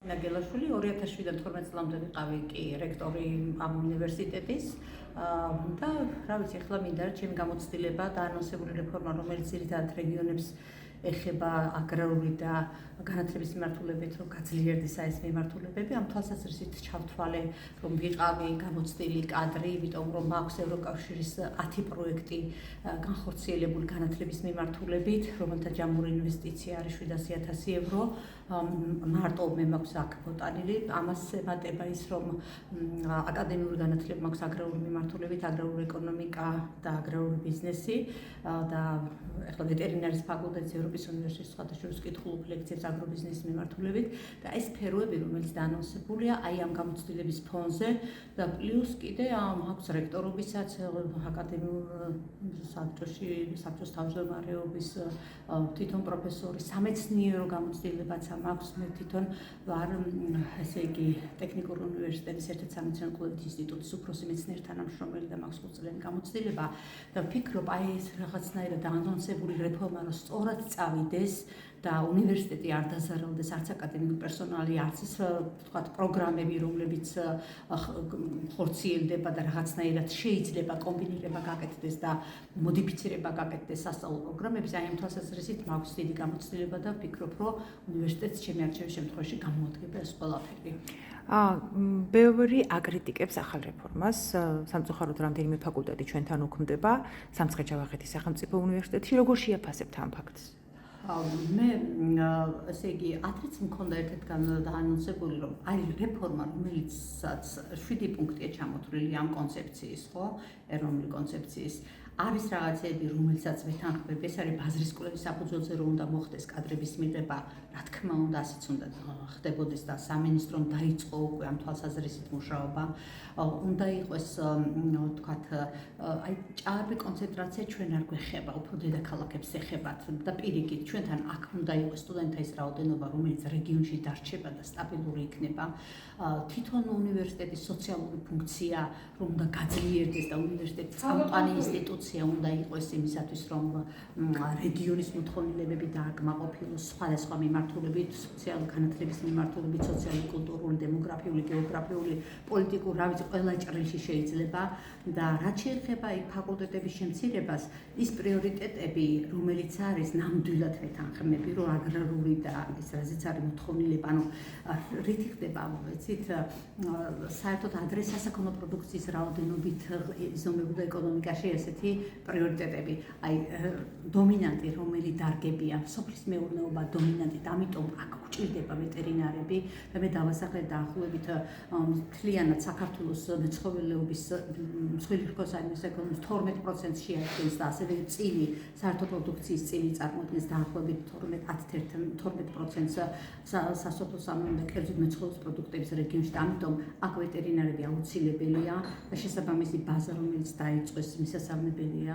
ნაგელაშვილი 2007-დან 12 წლამდე ვიყავი კი რექტორი ამ უნივერსიტეტის და რა ვიცი, ახლა მინდა ჩემი გამოცდილება და ანონსებული რეფორმა, რომელიც ძირითადად რეგიონებს ეხება აგრარული და განათლების მიმართულებით, რომ გაძლიერდეს ეს მიმართულებები. Ამ თვალსაზრისით ჩავთვალე, რომ ვიყავი გამოცდილი კადრი, იმიტომ რომ მაქვს ევროკავშირის 10 პროექტი განხორციელებული განათლების მიმართულებით, რომელთა ჯამური ინვესტიცია არის 700,000 евро. მარტო მე მაქვს აქ ბოტანილი, ამას ემატება ის, რომ აკადემიური განათლება მაქვს აგრარული მიმართულებით, აგრარული ეკონომიკა და აგრარული ბიზნესი და ახლა ვეტერინარის ფაკულტეტის ევროპის უნივერსიტეტის სხვადასხვა კითხულობ ლექციებს აგრობიზნესის მიმართულებით და ეს სფეროები, რომელიც დაანონსებულია აი ამ გამოცდილების ფონზე და პლუს კიდე აქვს რექტორობისაც აკადემიურ საბჭოს თავმჯდომარეობის თვითონ პროფესორი სამეცნიერო გამოცდილებაც მაქვს მე თვითონ ვარ ესე იგი ტექნიკური უნივერსიტეტის ერთ-ერთი სამეცნიერო კვლევით ინსტიტუტის უფროსი მეცნიერ თანამშრომელი და მაქვს 5 წლიანი გამოცდილება და ვფიქრობ აი ეს რაღაცნაირად დაანონსებული რეფორმა რომ სწორად წავიდეს და უნივერსიტეტი არ დაზარალდეს არც აკადემიური პერსონალი, არც ის ვთქვათ პროგრამები, რომლებიც ხორციელდება და რაღაცნაირად შეიძლება კომბინირება გაკეთდეს და მოდიფიცირება გაკეთდეს სასწავლო პროგრამების, აი ამ თვალსაზრისით მაქვს დიდი გამოცდილება და ვფიქრობ, რომ უნივერსიტეტს ჩემი არჩევის შემთხვევაში გამოადგება ეს ყველაფერი. ბევრი აკრიტიკებს ახალ რეფორმას. სამწუხაროდ რამდენიმე ფაკულტეტი ჩვენთან უქმდება სამცხე-ჯავახეთის სახელმწიფო უნივერსიტეტში. როგორ შეაფასებთ ამ ფაქტს? მე ესე იგი 10 წელს მქონდა ერთ-ერთი დაანონსებული, რომ არის რეფორმა, რომელიცაც 7 პუნქტია ჩამოთვლილი ამ კონცეფციის, ხო? ეროვნული კონცეფციის. არის რაღაცები, რომელსაც ვეთანხმები, ეს არის ბაზრის კვლევის საფუძველზე რომ უნდა მოხდეს კადრების მიღება, რა თქმა უნდა, ასეც უნდა ხდებოდეს და სამინისტრომ დაიწყო უკვე ამ თვალსაზრისით მუშაობა. უნდა იყოს, ვთქვათ, აი ჭარბი კონცენტრაცია ჩვენ არ გვეხება, უფრო დედაქალაქებს ეხებათ და პირიქით, ჩვენთან აქ უნდა იყოს სტუდენტთა ის რაოდენობა, რომელიც რეგიონში დარჩება და სტაბილური იქნება. თვითონ უნივერსიტეტის სოციალური ფუნქცია რომ უნდა გაძლიერდეს და უნივერსიტეტი წამყვანი ინსტიტუცია უნდა იყოს იმისათვის, რომ რეგიონის მოთხოვნილებები დააკმაყოფილოს სხვადასხვა მიმართულებით, სოციალური განათლების მიმართულებით, სოციალური, კულტურული, დემოგრაფიული, გეოგრაფიული, პოლიტიკური, რა ვიცი, ყველა ჭრილში შეიძლება და რაც შეეხება იქ ფაკულტეტების შემცირებას, ის პრიორიტეტები, რომელიც არის ნამდვილად ვეთანხმები, რომ აგრარული და ის რაზეც არის მოთხოვნილება, ანუ რითი ხდება, ვიცით, საერთოდ ადრე სასაქონლო პროდუქციის რაოდენობით იზომებოდა ეკონომიკაში ესეთი პრიორიტეტები, აი დომინანტი რომელი დარგებია, სოფლის მეურნეობა დომინანტი, ამიტომ აქ გვჭირდება ვეტერინარები და მე დავასახელე დაახლოებით მთლიანად საქართველოს მეცხოველეობის მსხვილი რქოსანის ეკონომიკის 12% შეადგენს და ასევე წილი, საერთო პროდუქციის წილი წარმოადგენს დაახლოებით 12%-ს სასოფლო-სამეურნეო კერძოდ მეცხოველეობის პროდუქტების რეგიონში და ამიტომ აქ ვეტერინარები აუცილებელია და შესაბამისი ბაზა, რომელიც დაიწყოს, მისასალმებელია.